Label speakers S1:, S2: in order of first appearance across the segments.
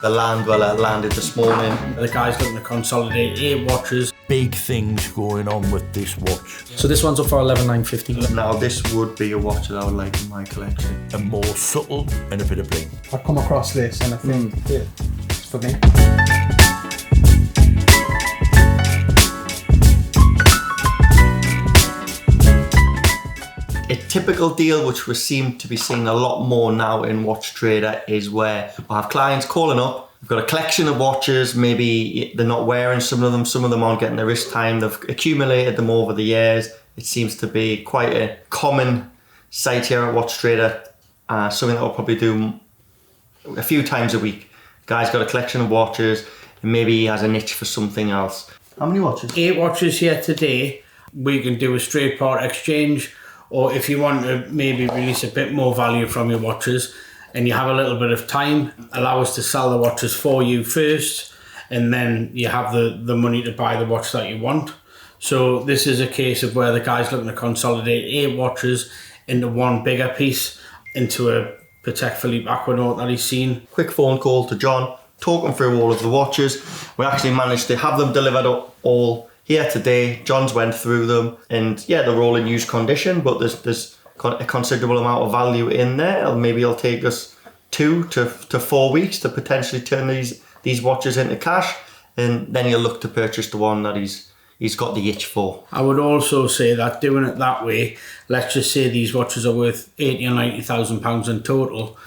S1: The Land-Dweller landed this morning.
S2: The guy's looking to consolidate 8 watches.
S3: Big things going on with this watch.
S4: So this one's up for 11,950.
S1: Now this would be a watch that I would like in my collection.
S3: And more subtle and a bit of bling.
S4: I've come across this and I think it's for me.
S1: A typical deal which we seem to be seeing a lot more now in WatchTrader is where I have clients calling up. We've got a collection of watches, maybe they're not wearing some of them aren't getting the wrist time, they've accumulated them over the years. It seems to be quite a common sight here at WatchTrader, something that we'll probably do a few times a week. Guy's got a collection of watches and maybe he has a niche for something else. How many watches?
S2: 8 watches here today. We can do a straight part exchange, or if you want to maybe release a bit more value from your watches and you have a little bit of time, allow us to sell the watches for you first, and then you have the money to buy the watch that you want. So this is a case of where the guy's looking to consolidate 8 watches into one bigger piece, into a Patek Philippe Aquanaut that he's seen.
S1: Quick phone call to John, talking through all of the watches. We actually managed to have them delivered all here today. John's went through them and yeah, they're all in used condition, but there's a considerable amount of value in there. And maybe it'll take us 2 to 4 weeks to potentially turn these watches into cash, and then he'll look to purchase the one that he's got the itch for.
S2: I would also say that doing it that way, let's just say these watches are worth 80 or 90,000 pounds in total.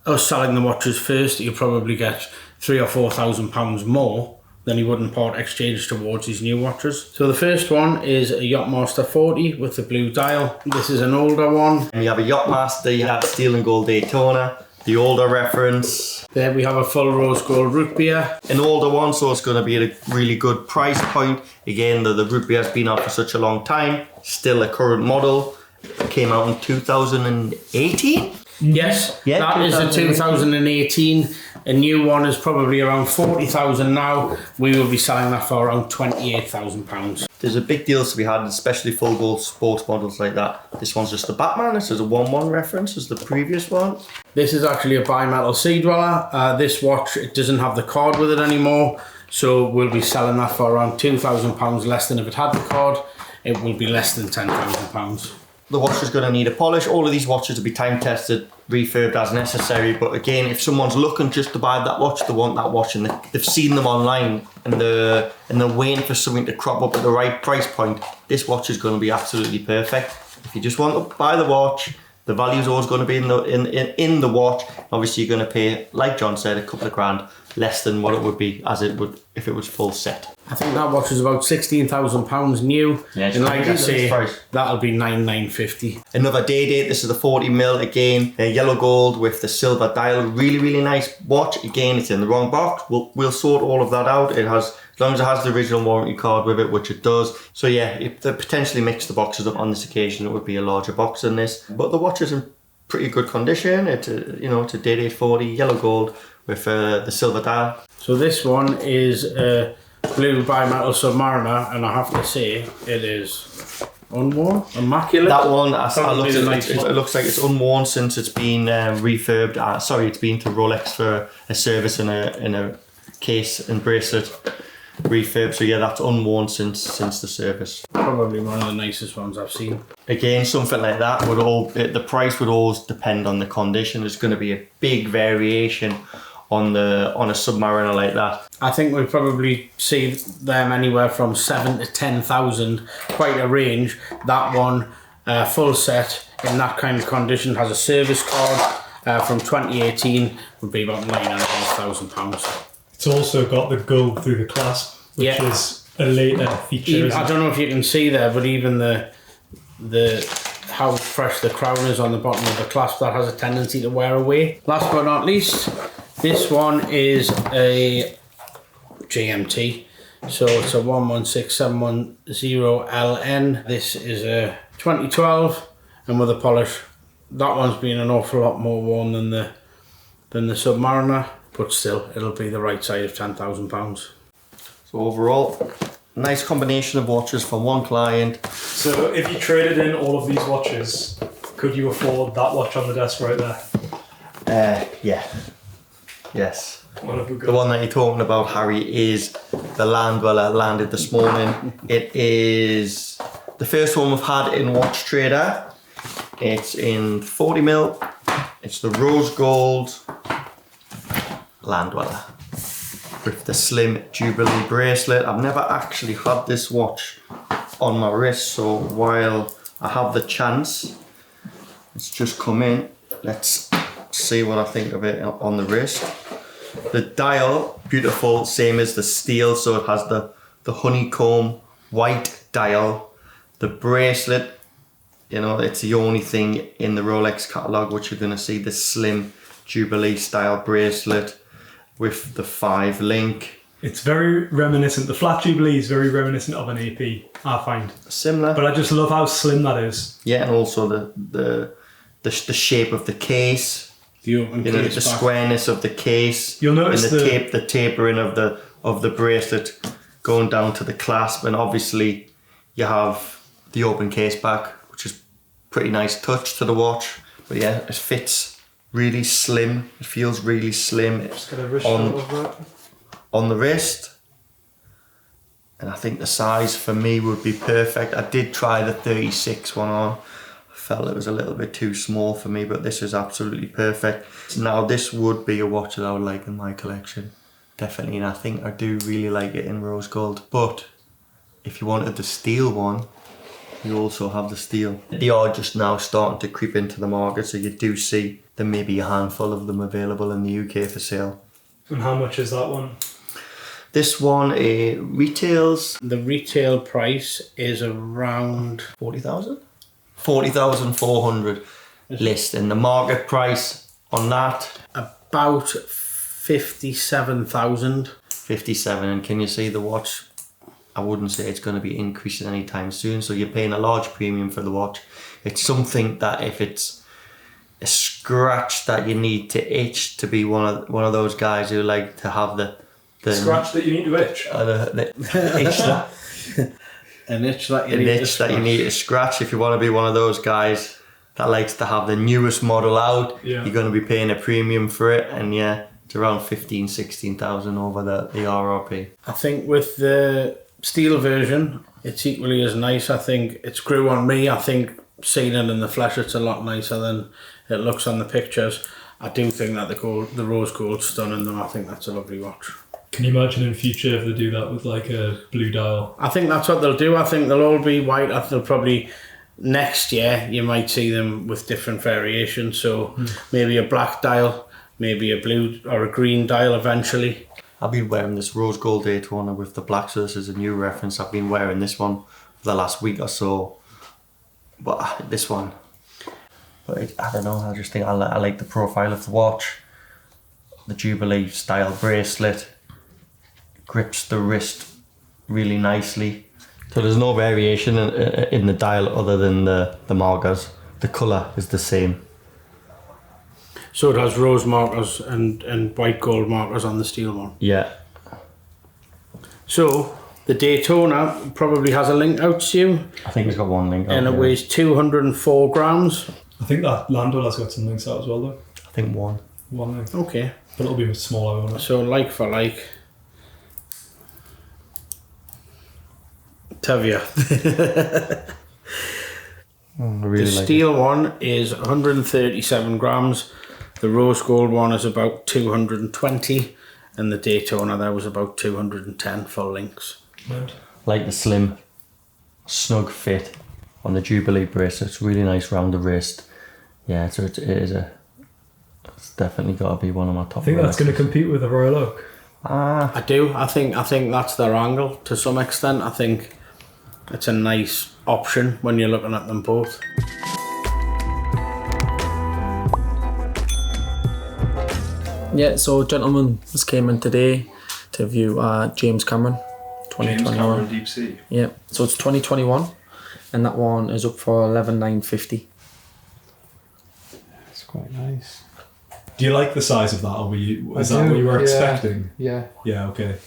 S2: Us selling the watches first, you'll probably get 3,000 or 4,000 pounds more than he would in part exchange towards his new watches. So the first one is a Yacht-Master 40 with the blue dial. This is an older one.
S1: And you have a Yacht-Master, you have steel and gold Daytona, the older reference.
S2: There we have a full rose gold root beer.
S1: An older one, so it's going to be at a really good price point. Again, the root beer has been out for such a long time. Still a current model. It came out in 2018?
S2: Yes,
S1: yeah,
S2: that is a 2018. A new one is probably around 40,000 now. We will be selling that for around 28,000 pounds.
S1: There's a big deal to be had, especially full gold sports models like that. This one's just the Batman. This is a 1-1 reference as the previous one.
S2: This is actually a bimetal sea dweller. This watch, it doesn't have the card with it anymore, so we'll be selling that for around 2,000 pounds less than if it had the card. It will be less than 10,000 pounds.
S1: The watch is going to need a polish. All of these watches will be time tested, refurbed as necessary. But again, if someone's looking just to buy that watch, they want that watch and they've seen them online and they're waiting for something to crop up at the right price point, this watch is going to be absolutely perfect. If you just want to buy the watch, the value is always going to be in the watch. Obviously, you're going to pay, like John said, a couple of grand less than what it would be as it would if it was full set.
S2: I think that watch is about £16,000 new. Yeah, and like I say, that'll be 9,950.
S1: Another day date. This is the 40mm again, yellow gold with the silver dial. Really nice watch. Again, it's in the wrong box. We'll sort all of that out. It has, as long as it has the original warranty card with it, which it does. So yeah, if they potentially mix the boxes up on this occasion, it would be a larger box than this. But the watch is in pretty good condition. It's a day date 40 yellow gold with the silver dial.
S2: So this one is a blue bimetal Submariner, and I have to say it is unworn, immaculate.
S1: That one, I looked at it looks like it's unworn since it's been refurbed. It's been to Rolex for a service in a case and bracelet refurb. So yeah, that's unworn since the service.
S2: Probably one of the nicest ones I've seen.
S1: Again, something like that the price would always depend on the condition. There's going to be a big variation on a Submariner like that.
S2: I think we'll probably see them anywhere from 7,000 to 10,000, quite a range. That one, full set in that kind of condition, has a service card from 2018, would be about £9,500.
S5: It's also got the gold through the clasp, which is a later feature.
S2: I don't know if you can see there, but even the how fresh the crown is on the bottom of the clasp, that has a tendency to wear away. Last but not least, this one is a GMT, so it's a 116710LN. This is a 2012 and with a polish. That one's been an awful lot more worn than the Submariner, but still it'll be the right side of £10,000.
S1: So overall, nice combination of watches from one client.
S5: So if you traded in all of these watches, could you afford that watch on the desk right there?
S1: Yeah. Yes.
S5: What have we
S1: The
S5: got?
S1: one that you're talking about, Harry, is the Land-Dweller, landed this morning. It is the first one we've had in WatchTrader. It's in 40mm. It's the rose gold Land-Dweller with the slim Jubilee bracelet. I've never actually had this watch on my wrist, so while I have the chance, it's just come in. Let's see what I think of it on the wrist. The dial, beautiful, same as the steel, so it has the honeycomb white dial. The bracelet, you know, it's the only thing in the Rolex catalogue which you're going to see, the slim Jubilee style bracelet with the 5 link.
S5: It's very reminiscent. The flat Jubilee is very reminiscent of an AP, I find.
S1: Similar.
S5: But I just love how slim that is.
S1: Yeah, and also the shape of the case.
S2: The open
S1: You know,
S2: case
S1: the
S2: back.
S1: squareness of the case.
S5: You'll notice
S1: and the tapering of the bracelet going down to the clasp, and obviously you have the open case back, which is pretty nice touch to the watch. But yeah, it fits really slim. It feels really slim
S4: Just got a wrist shot of that.
S1: on the wrist. And I think the size for me would be perfect. I did try the 36 one on. I felt it was a little bit too small for me, but this is absolutely perfect. Now this would be a watch that I would like in my collection, definitely, and I think I do really like it in rose gold. But if you wanted the steel one, you also have the steel. They are just now starting to creep into the market, so you do see there may be a handful of them available in the UK for sale.
S5: And how much is that one?
S1: This one retails
S2: The retail price is around
S1: 40,000? 40,400 list, and the market price on that
S2: about 57,000.
S1: 57. And can you see the watch? I wouldn't say it's going to be increasing anytime soon, so you're paying a large premium for the watch. It's something that if it's a scratch that you need to itch to be one of those guys who like to have the
S5: Scratch that you need to itch.
S1: the itch that,
S2: An itch that you
S1: an
S2: need to
S1: itch that you
S2: scratch.
S1: need to scratch. If you want to be one of those guys that likes to have the newest model out,
S5: Yeah.
S1: you're going to be paying a premium for it, and yeah, it's around 16,000 over the RRP.
S2: I think with the steel version, it's equally as nice. I think it's grew on me. I think seeing it in the flesh, it's a lot nicer than it looks on the pictures. I do think that the rose gold's stunning though. I think that's a lovely watch.
S5: Can you imagine in future if they do that with like a blue dial?
S2: I think that's what they'll do. I think they'll all be white. I think they'll probably, next year, you might see them with different variations. So maybe a black dial, maybe a blue or a green dial eventually.
S1: I've been wearing this rose gold Daytona with the black, so this is a new reference. I've been wearing this one for the last week or so, but this one, I don't know, I just think I like the profile of the watch. The Jubilee style bracelet grips the wrist really nicely, so there's no variation in the dial other than the markers. The colour is the same.
S2: So it has rose markers and white gold markers on the steel one.
S1: Yeah.
S2: So the Daytona probably has a link out to you,
S1: I think it's got one link.
S2: and it weighs 204 grams.
S5: I think that Land-Dweller's got some links out as well though.
S1: I think one.
S5: One link.
S2: Okay,
S5: But it'll be much smaller, won't it?
S2: so like for like. Tavia.
S1: I really
S2: The
S1: like it.
S2: steel one is 137 grams. The rose gold one is about 220, and the Daytona there was about 210 full links.
S5: Right.
S1: Like the slim, snug fit on the Jubilee bracelet. It's really nice round the wrist. Yeah, so it's definitely got to be one of my top.
S5: I think that's going to compete with the Royal Oak.
S2: I do. I think that's their angle to some extent. I think it's a nice option when you're looking at them both.
S4: Yeah, so gentlemen just came in today to view James Cameron 2021.
S5: Deepsea.
S4: Yeah, so it's 2021 and that one is up for 11,950.
S6: It's quite nice.
S5: Do you like the size of that, or is
S6: I
S5: that
S6: do,
S5: what you were
S6: yeah.
S5: expecting?
S6: Yeah,
S5: Yeah, okay.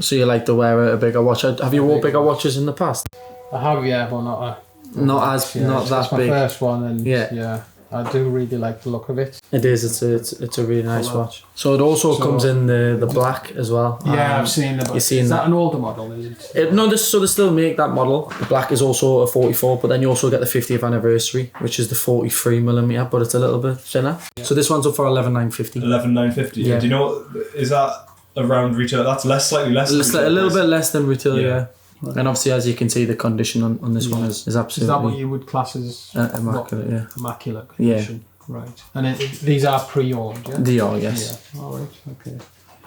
S4: So you like to wear a bigger watch? Have you wore bigger watches in the past?
S6: I have, yeah, but not
S4: Not as
S6: yeah,
S4: not
S6: it's
S4: that
S6: my
S4: big.
S6: first one, and
S4: Yeah.
S6: yeah, I do really like the look of it.
S4: It is. It's a really nice watch. So it also comes in the black as well.
S6: Yeah, I've seen the black. Is that an older model? Is it?
S4: No, so they still make that model. The black is also a 44, but then you also get the 50th anniversary, which is the 43mm, but it's a little bit thinner. Yeah. So this one's up for 11,950.
S5: 11,950.
S4: Yeah.
S5: Do you know what is that around retail? That's slightly less.
S4: A little bit less than retail. Yeah. And obviously, as you can see, the condition on this one is absolutely...
S6: Is that what you would class as...
S4: immaculate, yeah.
S6: Immaculate condition. Yeah. Right. And these are pre-owned, yeah?
S4: They are, yes.
S6: Yeah. All right, okay.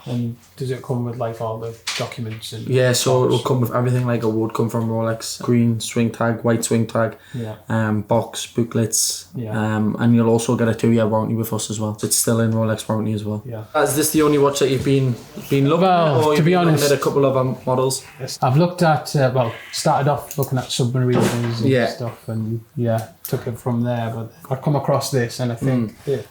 S6: And does it come with like all the documents? And
S4: yeah, so it will come with everything like it would come from Rolex. Green swing tag, white swing tag, box, booklets, and you'll also get a 2-year warranty with us as well. So it's still in Rolex warranty as well. Yeah. Is this the only watch that you've been looking at, or to be honest, at a couple of models?
S6: I've looked at, started off looking at Submariners and stuff, and took it from there, but I've come across this and I think it's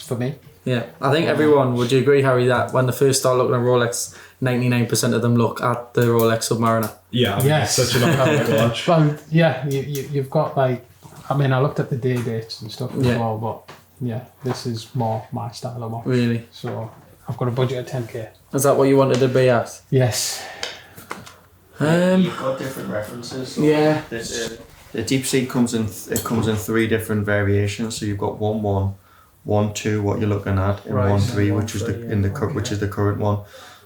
S6: for me.
S4: Yeah, I think everyone, would you agree, Harry, that when they first start looking at Rolex, 99% of them look at the Rolex Submariner?
S5: Yeah, yes. Such an iconic watch.
S6: Well, yeah, you've got like, I mean, I looked at the day dates and stuff as well, but this is more my style of watch.
S4: Really?
S6: So I've got a budget of 10k.
S4: Is that what you wanted to be at?
S6: Yes.
S1: You've got different references. So
S4: yeah.
S1: The Deepsea comes in 3 different variations. So you've got 1.1. 1.2, what you're looking at, and 1.3, which is which is the current one.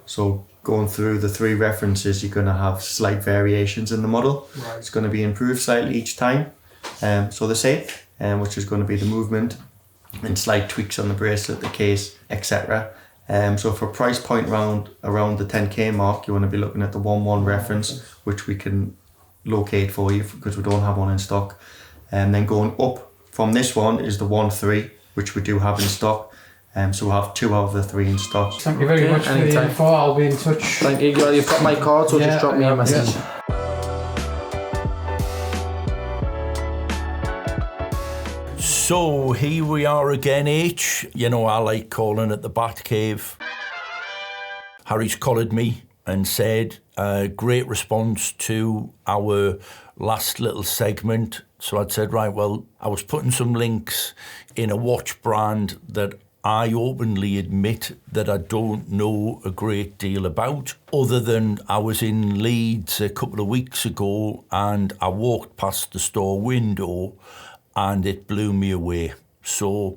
S1: So going through the 3 references, you're going to have slight variations in the model. Right. It's going to be improved slightly each time. So they say, which is going to be the movement and slight tweaks on the bracelet, the case, etc. So for price point around the 10k mark, you want to be looking at the 1.1 reference, which we can locate for you because we don't have one in stock. And then going up from this one is the 1.3. which we do have in stock. So we'll have 2 out of the 3 in stock.
S6: Thank you very much for the info. I'll be in touch.
S4: Thank you. You've got my card, so just drop me a message.
S3: So here we are again, H. You know, I like calling it the Bat Cave. Harry's collared me and said, great response to our last little segment. So I'd said, right, well, I was putting some links in a watch brand that I openly admit that I don't know a great deal about, other than I was in Leeds a couple of weeks ago and I walked past the store window and it blew me away. So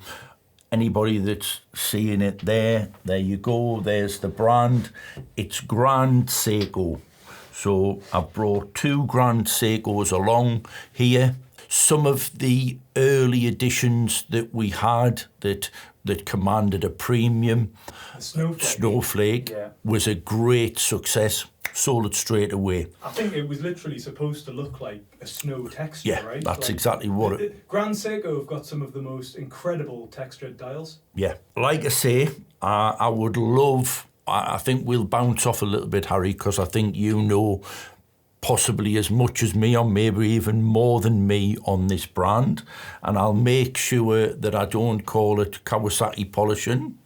S3: anybody that's seeing it there you go, there's the brand. It's Grand Seiko. So I've brought 2 Grand Seikos along here. Some of the early editions that we had that commanded a premium, Snowflake was a great success. Sold it straight away.
S5: I think it was literally supposed to look like a snow texture, right?
S3: That's exactly what it...
S5: Grand Seiko have got some of the most incredible textured dials.
S3: Yeah. Like I say, I would love... I think we'll bounce off a little bit, Harry, because I think you know possibly as much as me, or maybe even more than me, on this brand. And I'll make sure that I don't call it Kawasaki polishing,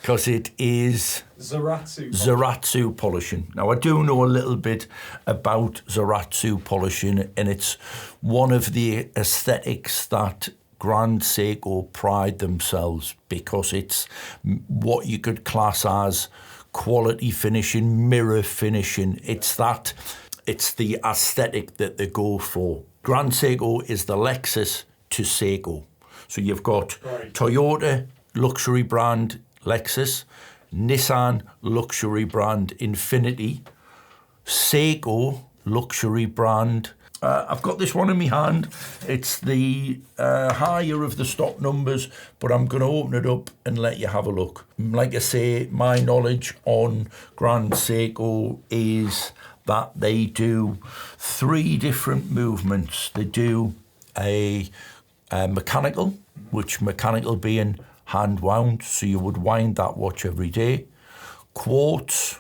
S3: because it is Zaratsu polishing. Now, I do know a little bit about Zaratsu polishing, and it's one of the aesthetics that Grand Seiko pride themselves, because it's what you could class as quality finishing, mirror finishing. It's the aesthetic that they go for. Grand Seiko is the Lexus to Seiko. So you've got Toyota, luxury brand Lexus, Nissan, luxury brand Infiniti, Seiko, luxury brand. I've got this one in my hand. It's the higher of the stock numbers, but I'm going to open it up and let you have a look. Like I say, my knowledge on Grand Seiko is that they do 3 different movements. They do a mechanical, which mechanical being hand wound, so you would wind that watch every day. Quartz,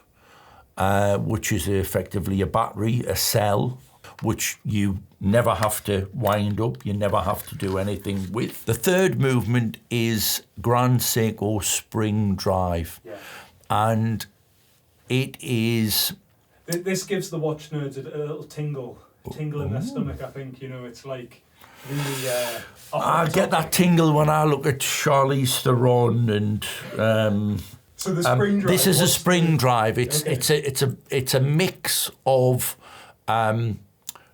S3: which is effectively a battery, a cell, which you never have to wind up, you never have to do anything with. The 3rd movement is Grand Seiko Spring Drive. Yeah. And it is...
S5: This gives the watch nerds a little tingle in their stomach, I think. You know, it's like really.
S3: I get that tingle when I look at Charlize Theron and.
S5: So the spring drive.
S3: This is a spring drive. It's a mix of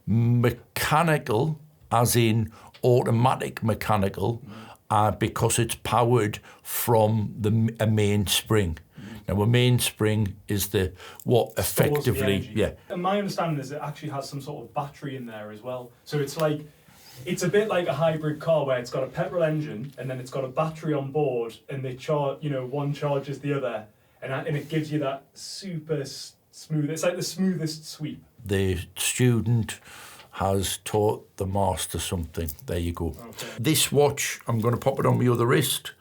S3: mechanical, as in automatic mechanical, because it's powered from a mainspring. Now, a mainspring is what effectively, yeah.
S5: And my understanding is it actually has some sort of battery in there as well. So it's a bit like a hybrid car where it's got a petrol engine and then it's got a battery on board, and they charge, one charges the other, and it gives you that super smooth. It's like the smoothest sweep.
S3: The student has taught the master something. There you go.
S5: Okay.
S3: This watch, I'm going to pop it on my other wrist,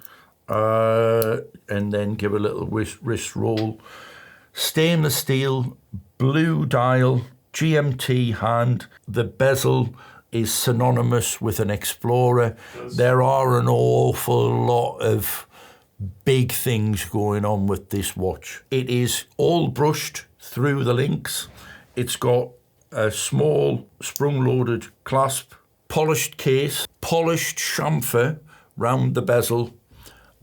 S3: and then give a little wrist roll. Stainless steel, blue dial, GMT hand. The bezel is synonymous with an Explorer. There are an awful lot of big things going on with this watch. It is all brushed through the links. It's got a small sprung-loaded clasp, polished case, polished chamfer round the bezel,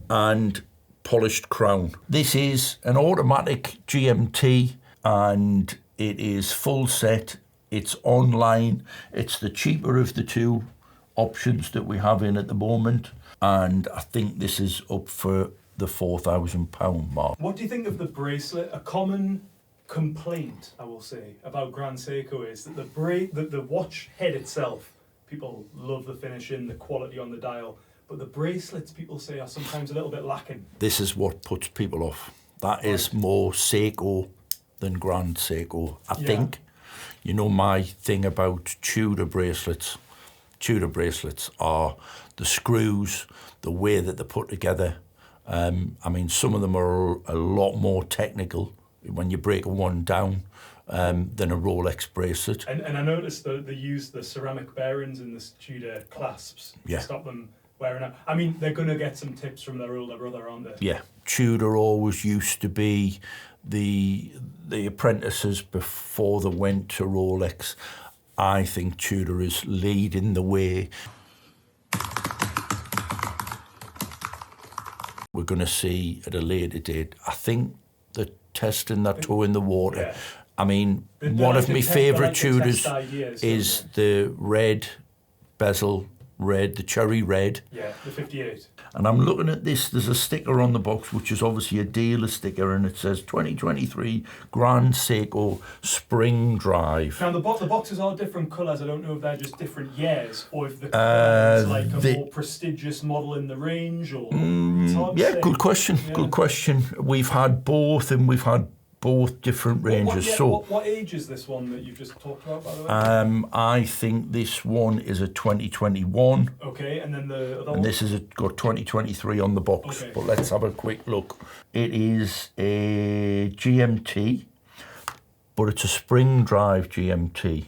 S3: and polished crown. This is an automatic GMT, and it is full set. It's online. It's the cheaper of the two options that we have in at the moment, and I think this is up for the £4,000 mark.
S5: What do you think of the bracelet? A common complaint, I will say, about Grand Seiko is that the watch head itself, people love the finishing, the quality on the dial, but the bracelets, people say, are sometimes a little bit lacking.
S3: This is what puts people off. That is more Seiko than Grand Seiko, I think. You know my thing about Tudor bracelets. Tudor bracelets are the screws, the way that they're put together. I mean, some of them are a lot more technical when you break one down than a Rolex bracelet.
S5: And I noticed that they use the ceramic bearings in the Tudor clasps to stop them wearing out. I mean, they're going to get some tips from their older brother, aren't they?
S3: Yeah. Tudor always used to be the apprentices before they went to Rolex. I think Tudor is leading the way. We're going to see at a later date. I think the testing that toe in the water.
S5: Yeah.
S3: I mean, one of my favourite Tudors is the red bezel red, the cherry red.
S5: Yeah, the 58.
S3: And I'm looking at this, there's a sticker on the box, which is obviously a dealer sticker, and it says 2023 Grand Seiko Spring Drive.
S5: Now, the boxes are different colours. I don't know if they're just different years, or if the colour is like a more prestigious model in the range, or... it's hard to say.
S3: Good question, good question. We've had both, and we've had both different ranges.
S5: What age is this one that you've just talked about, by the way?
S3: I think this one is a 2021.
S5: Okay, and then the other one?
S3: And this has got 2023 on the box. Okay. But let's have a quick look. It is a GMT, but it's a spring drive GMT.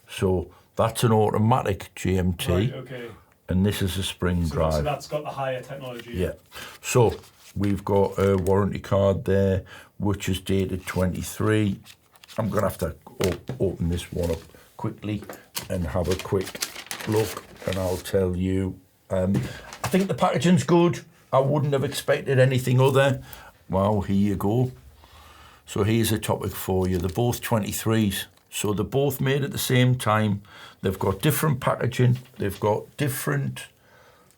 S3: So that's an automatic GMT.
S5: Right, okay.
S3: And this is a spring drive.
S5: So that's got the higher technology.
S3: Yeah. So we've got a warranty card there, which is dated 23. I'm going to have to open this one up quickly and have a quick look, and I'll tell you. I think the packaging's good. I wouldn't have expected anything other. Well, here you go. So here's a topic for you. They're both 23s. So they're both made at the same time. They've got different packaging. They've got different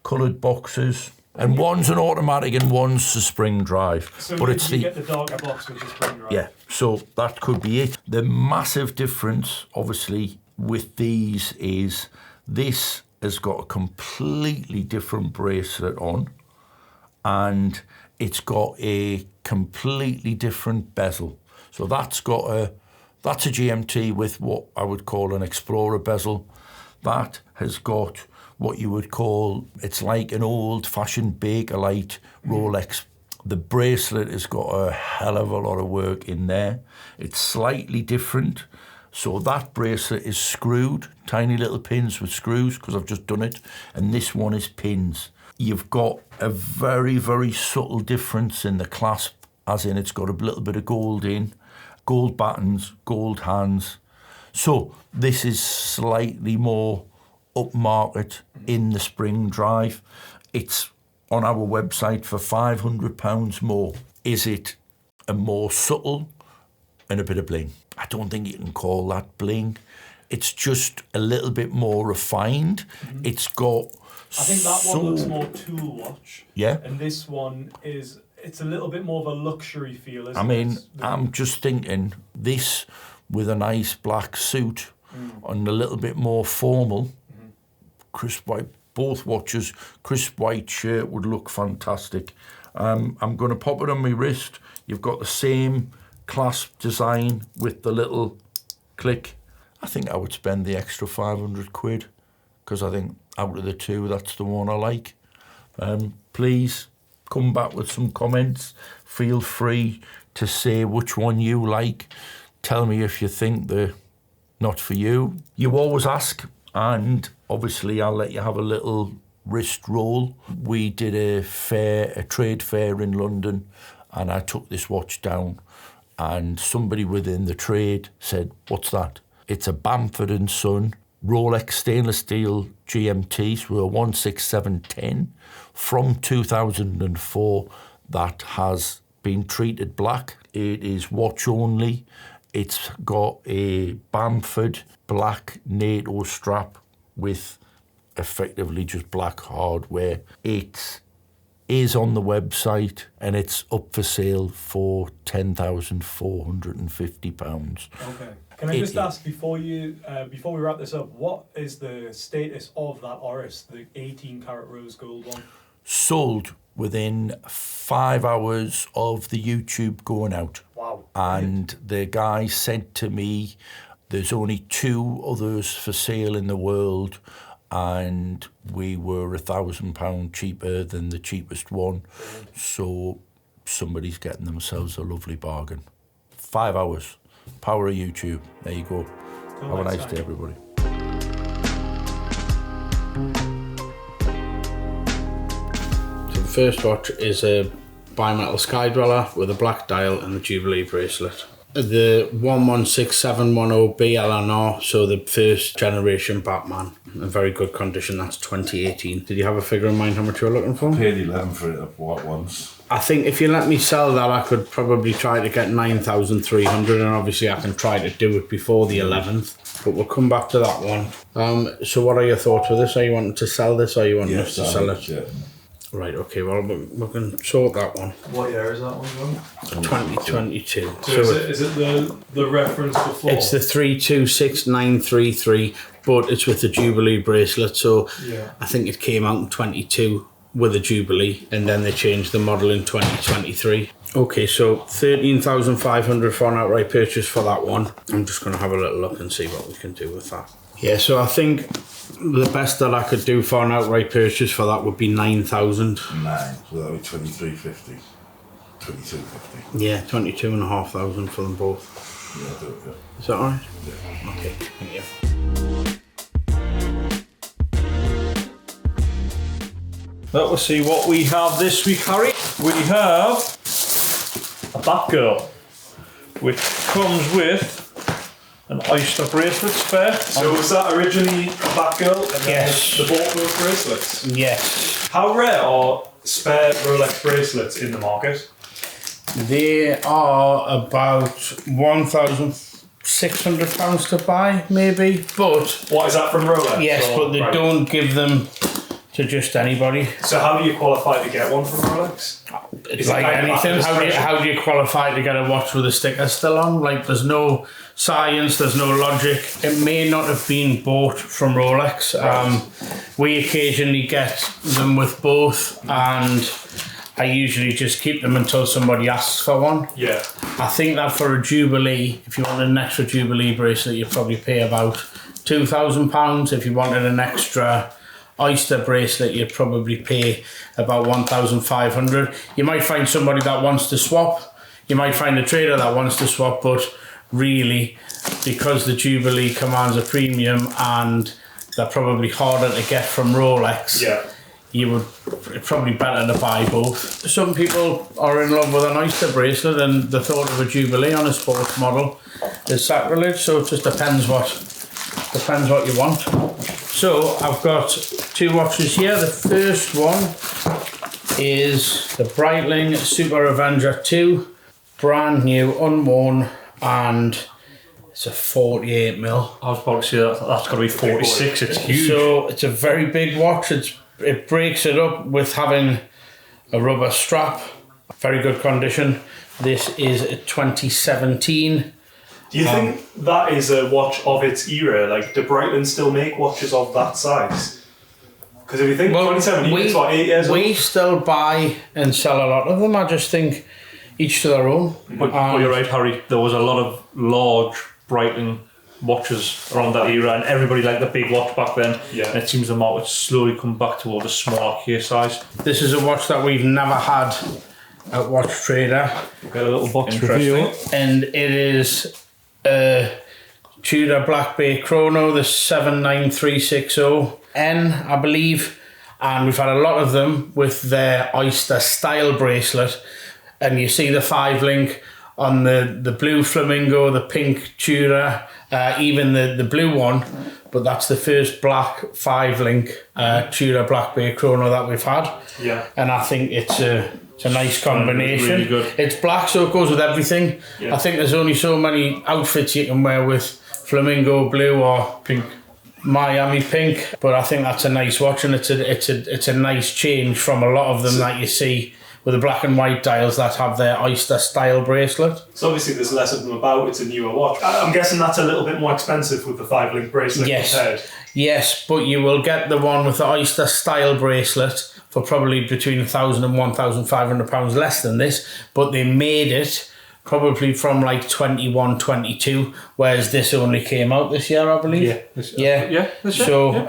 S3: coloured boxes. And one's an automatic and one's a spring drive.
S5: So
S3: but it's
S5: you get the darker box with the spring drive.
S3: Yeah, so that could be it. The massive difference, obviously, with these is this has got a completely different bracelet on, and it's got a completely different bezel. So that's a GMT with what I would call an Explorer bezel. That has got what you would call, it's like an old-fashioned Bakelite Rolex. The bracelet has got a hell of a lot of work in there. It's slightly different. So that bracelet is screwed, tiny little pins with screws, because I've just done it. And this one is pins. You've got a very, very subtle difference in the clasp, as in it's got a little bit of gold in, gold buttons, gold hands. So this is slightly more upmarket in the spring drive. It's on our website for £500 more. Is it a more subtle and a bit of bling? I don't think you can call that bling. It's just a little bit more refined. Mm-hmm. It's got...
S5: I think that one looks more tool watch.
S3: Yeah.
S5: And this one is... It's a little bit more of a luxury feel, isn't it?
S3: I mean, I'm just thinking this with a nice black suit and a little bit more formal, crisp white, both watches, crisp white shirt would look fantastic. I'm going to pop it on my wrist. You've got the same clasp design with the little click. I think I would spend the extra £500 because I think out of the two, that's the one I like. Please come back with some comments. Feel free to say which one you like. Tell me if you think they're not for you. You always ask, and obviously I'll let you have a little wrist roll. We did a trade fair in London, and I took this watch down, and somebody within the trade said, "What's that?" It's a Bamford & Son Rolex stainless steel GMTs with a 16710 from 2004 that has been treated black. It is watch only. It's got a Bamford black NATO strap with effectively just black hardware. It is on the website and it's up for sale for £10,450.
S5: Okay. Can I just ask before we wrap this up, what is the status of that Oris, the 18 karat rose gold one?
S3: Sold within 5 hours of the YouTube going out.
S5: Wow.
S3: And the guy said to me, there's only 2 others for sale in the world, and we were £1,000 cheaper than the cheapest one. So somebody's getting themselves a lovely bargain. 5 hours. Power of YouTube. There you go. Have a nice day, everybody.
S2: So the first watch is a bimetal Sky Dweller with a black dial and the Jubilee bracelet. The 116-710 BLNR, so the first generation Batman, in very good condition. That's 2018. Did you have a figure in mind how much you were looking for?
S7: Paid 11 for it at once.
S2: I think if you let me sell that, I could probably try to get 9,300, and obviously I can try to do it before the 11th. But we'll come back to that one. So what are your thoughts with this? Are you wanting to sell this, or are you wanting us to sell it?
S7: Yeah.
S2: Right, okay, well, we can sort that one.
S1: What year is that one from?
S2: 2022.
S5: So is it the reference before?
S2: It's the 326933, but it's with the Jubilee bracelet, so
S5: yeah.
S2: I think it came out in 22 with a Jubilee, and then they changed the model in 2023. Okay, so 13,500 for an outright purchase for that one. I'm just going to have a little look and see what we can do with that. Yeah, so I think the best that I could do for an outright purchase for that would be 9,000.
S7: 9, so that would be 2350. 2250.
S2: Yeah, 22,500 for them both.
S7: Yeah, I'll do it, yeah.
S2: Is that alright?
S7: Yeah.
S2: Okay, thank you.
S8: Let's see what we have this week, Harry. We have a Batgirl, which comes with an oyster bracelet spare.
S5: So was that originally a Batgirl and then
S2: Yes.
S5: the bought those bracelets?
S2: Yes.
S5: How rare are spare Rolex bracelets in the market?
S2: They are about £1,600 to buy, maybe. But
S5: What is that from Rolex?
S2: yes,
S5: or-
S2: but they
S5: right.
S2: don't give them to just anybody.
S5: So how do you qualify to get one from Rolex?
S2: It's
S5: Is it
S2: like
S5: kind of
S2: anything.
S5: like
S2: How do you qualify to get a watch with a sticker still on? Like, there's no science, there's no logic. It may not have been bought from Rolex. We occasionally get them with both, and I usually just keep them until somebody asks for one.
S5: Yeah.
S2: I think that for a Jubilee, if you wanted an extra Jubilee bracelet, you'd probably pay about £2,000. If you wanted an extra oyster bracelet, you'd probably pay about 1,500. You might find somebody that wants to swap. You might find a trader that wants to swap, but really, because the Jubilee commands a premium and they're probably harder to get from Rolex,
S5: Yeah.
S2: it's probably better to buy both. Some people are in love with an oyster bracelet, and the thought of a Jubilee on a sports model is sacrilege, so it just depends what you want. So I've got two watches here. The first one is the Breitling Super Avenger 2, brand new, unworn, and it's a 48mm.
S8: I was about to say that's got to be 46. It's huge.
S2: So it's a very big watch. It breaks it up with having a rubber strap. Very good condition. This is a 2017.
S5: Do you think that is a watch of its era? Like, do Breitling still make watches of that size? Because if you think 2017, it's what, 8 years old?
S2: We still buy and sell a lot of them. I just think each to their own.
S8: But you're right, Harry. There was a lot of large Breitling watches around that era, and everybody liked the big watch back then.
S5: Yeah.
S8: And it seems the market's slowly come back towards a smaller case size.
S2: This is a watch that we've never had at WatchTrader.
S8: Got a little box review.
S2: And it is a Tudor Black Bay Chrono, the 79360N, I believe. And we've had a lot of them with their Oyster style bracelet. And you see the 5-link on the blue flamingo, the pink Tudor, even the blue one. But that's the first black 5-link Tudor Black Bay Chrono that we've had.
S5: Yeah.
S2: And I think it's a nice combination.
S8: Really good.
S2: It's black, so it goes with everything.
S5: Yeah.
S2: I think there's only so many outfits you can wear with flamingo blue or
S8: Pink.
S2: Miami pink. But I think that's a nice watch, and it's a nice change from a lot of them that you see with the black and white dials that have their Oyster style bracelet.
S5: So obviously there's less of them about, it's a newer watch. I'm guessing that's a little bit more expensive with the 5-link bracelet compared.
S2: Yes, but you will get the one with the Oyster style bracelet for probably between £1,000 and £1,500 less than this, but they made it probably from like 21, 22, whereas this only came out this year, I believe.
S8: This
S2: year.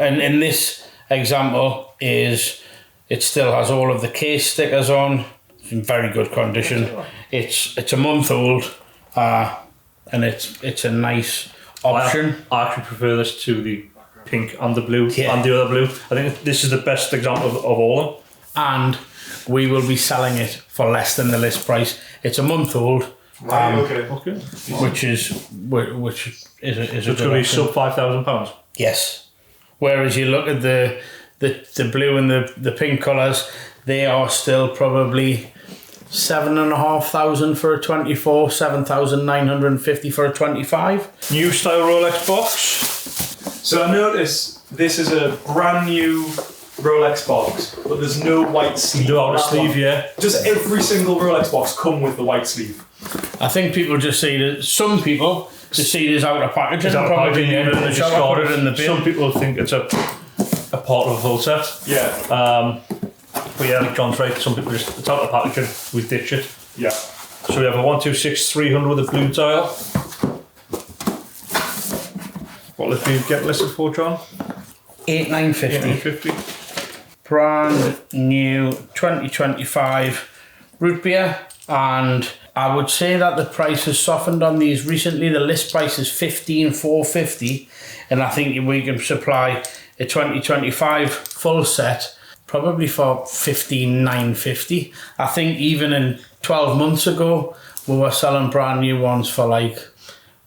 S2: And in this example it still has all of the case stickers on. It's in very good condition. It's a month old, and it's a nice option.
S8: I actually prefer this to the pink and the blue and the other blue. I think this is the best example of all of them.
S2: And we will be selling it for less than the list price. It's a month old.
S8: Okay.
S2: Which is a
S8: So it's going to be sub £5,000.
S2: Yes. Whereas you look at the blue and the pink colours, they are still probably 7,500 for a 24, 7,950 for a 25.
S8: New style Rolex box.
S5: So I notice this is a brand new Rolex box, but there's no white sleeve.
S8: No outer sleeve, yeah.
S5: Does every single Rolex box come with the white sleeve?
S2: I think people just see that. Some people just see it as outer packaging.
S8: It's outer
S2: probably
S8: packaging,
S2: put it in the shop, put it in the bin.
S8: Some people think it's a part of a full set.
S5: Yeah.
S8: But yeah, like John's right, some people just, it's out of the packaging, we ditch it.
S5: Yeah.
S8: So we have a 126-300 with a blue dial. What did we get listed for, John?
S2: 8,950.
S8: 8,950.
S2: Brand new 2025 root beer, and I would say that the price has softened on these recently. The list price is 15,450, and I think we can supply a 2025 full set probably for 15,950. I think even in 12 months ago we were selling brand new ones for like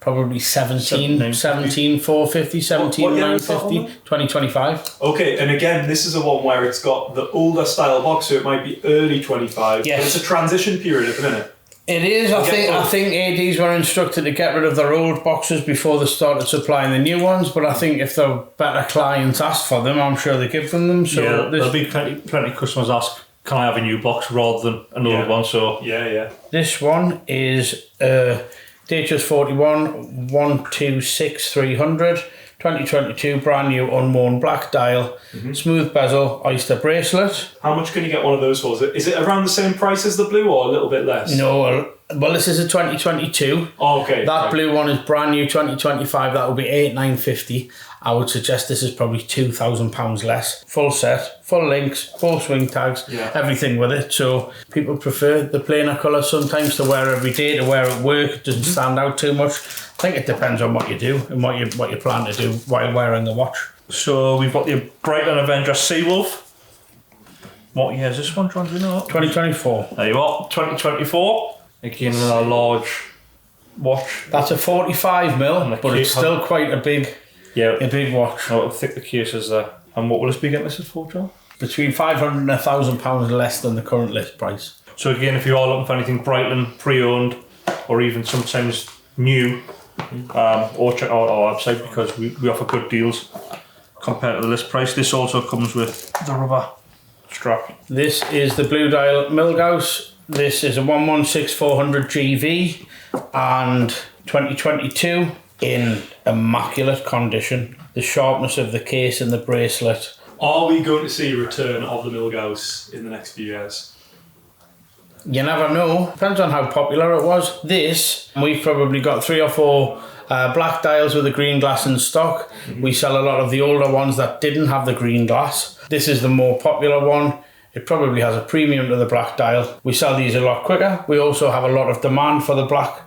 S2: probably 17,450, 17,950, 2025.
S5: Okay, and again, this is a one where it's got the older style box, so it might be early 25.
S2: Yes.
S5: But it's a transition period at the minute.
S2: It is. I think ADs were instructed to get rid of their old boxes before they started supplying the new ones. But I think if the better clients ask for them, I'm sure they give them. So
S8: yeah, there'll be plenty of customers ask, "Can I have a new box rather than an old one?" So
S5: yeah.
S2: This one is DHS 41 126300. 2022, brand new unworn black dial, smooth bezel, Oyster bracelet.
S5: How much can you get one of those for? Is it around the same price as the blue or a little bit less?
S2: No, well, this is a 2022.
S5: Oh, okay.
S2: That blue one is brand new 2025. That will be 8,950. I would suggest this is probably £2,000 less. Full set, full links, full swing tags, everything with it. So people prefer the plainer colour sometimes to wear every day, to wear at work. It doesn't stand out too much. I think it depends on what you do and what you plan to do while wearing the watch.
S8: So we've got the Breitling Avenger Seawolf. What year is this one, John? Do you know?
S2: 2024.
S8: There you are, 2024. Again, another large watch.
S2: That's a 45mm, but it's still quite a big
S8: Yeah.
S2: a big watch.
S8: How thick the case is there. And what will this be getting listed for, John?
S2: Between £500 and £1,000 less than the current list price.
S8: So again, if you are looking for anything Breitling, pre-owned, or even sometimes new, or check out our website because we offer good deals compared to the list price. This also comes with the rubber strap.
S2: This is the Blue Dial Milgauss. This is a 116-400 GV and 2022 in immaculate condition. The sharpness of the case and the bracelet.
S5: Are we going to see a return of the Milgauss in the next few years?
S2: You never know. Depends on how popular it was. This, we've probably got 3 or 4 black dials with the green glass in stock. We sell a lot of the older ones that didn't have the green glass. This is the more popular one. It probably has a premium to the black dial. We sell these a lot quicker. We also have a lot of demand for the black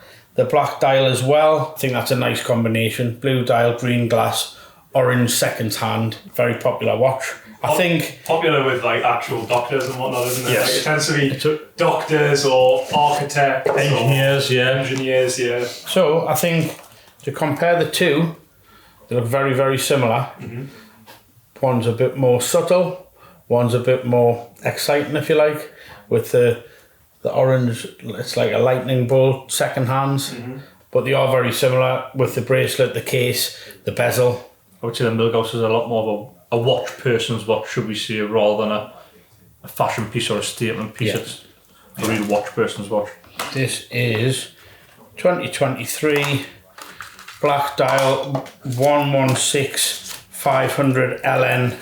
S2: dial as well. I think that's a nice combination. Blue dial, green glass, orange second hand. Very popular watch. I think
S5: popular with like actual doctors and whatnot, isn't it?
S8: Yes.
S5: Like, it tends to be doctors or architects,
S8: Engineers,
S5: engineers, yeah.
S2: so. I think to compare the two, they look very, very similar. One's a bit more subtle, one's a bit more exciting, if you like, with the orange. It's like a lightning bolt second hands, but they are very similar with the bracelet, the case, the bezel.
S8: I would say the Milgauss is a lot more of a watch person's watch, should we say, rather than a fashion piece or a statement piece.
S2: Yeah.
S8: It's a real watch person's watch.
S2: This is 2023 black dial 116-500 LN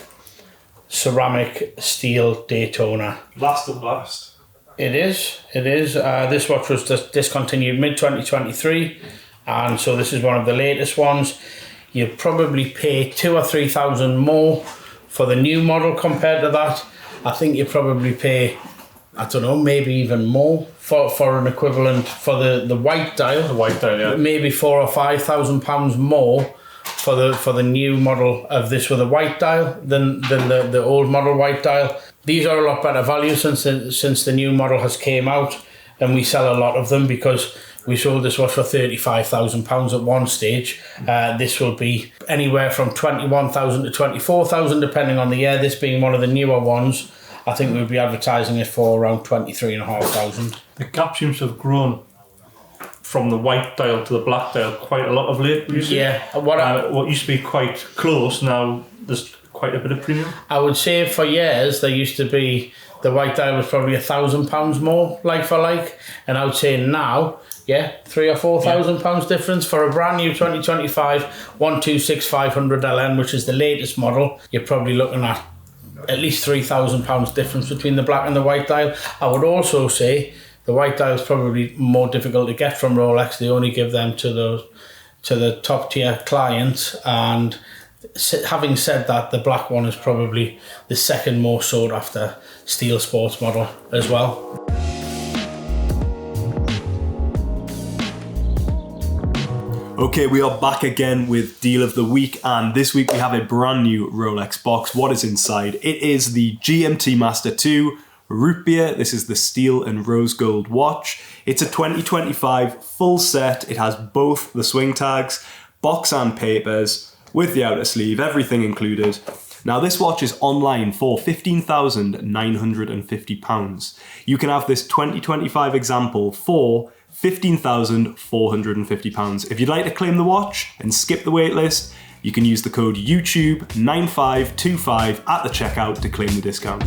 S2: ceramic steel Daytona.
S5: Last and last.
S2: It is. This watch was discontinued mid-2023, and so this is one of the latest ones. You'd probably pay 2,000 or 3,000 more for the new model compared to that. I think you probably pay, I don't know, maybe even more for an equivalent for the white dial.
S8: The white dial, yeah.
S2: Maybe £4,000 or £5,000 more for the new model of this with a white dial than the old model white dial. These are a lot better value since the new model has came out, and we sell a lot of them because we sold this watch for £35,000 at one stage. This will be anywhere from £21,000 to £24,000 depending on the year. This being one of the newer ones, I think we'll be advertising it for around £23,500.
S8: The gap seems to have grown from the white dial to the black dial quite a lot of late.
S2: Yeah,
S8: what used to be quite close, now there's quite a bit of premium.
S2: I would say for years there used to be the white dial was probably £1,000 more like for like, and I would say now, yeah, £3,000 or £4,000 difference for a brand new 2025 126-500 LN, which is the latest model. You're probably looking at least £3,000 difference between the black and the white dial. I would also say the white dial is probably more difficult to get from Rolex. They only give them to the top tier clients, and having said that, the black one is probably the second most sought after steel sports model as well.
S5: Okay, we are back again with Deal of the Week, and this week we have a brand new Rolex box. What is inside? It is the GMT-Master II root beer. This is the steel and rose gold watch. It's a 2025 full set. It has both the swing tags, box and papers, with the outer sleeve, everything included. Now this watch is online for £15,950. You can have this 2025 example for £15,450. If you'd like to claim the watch and skip the waitlist, you can use the code YouTube9525 at the checkout to claim the discount.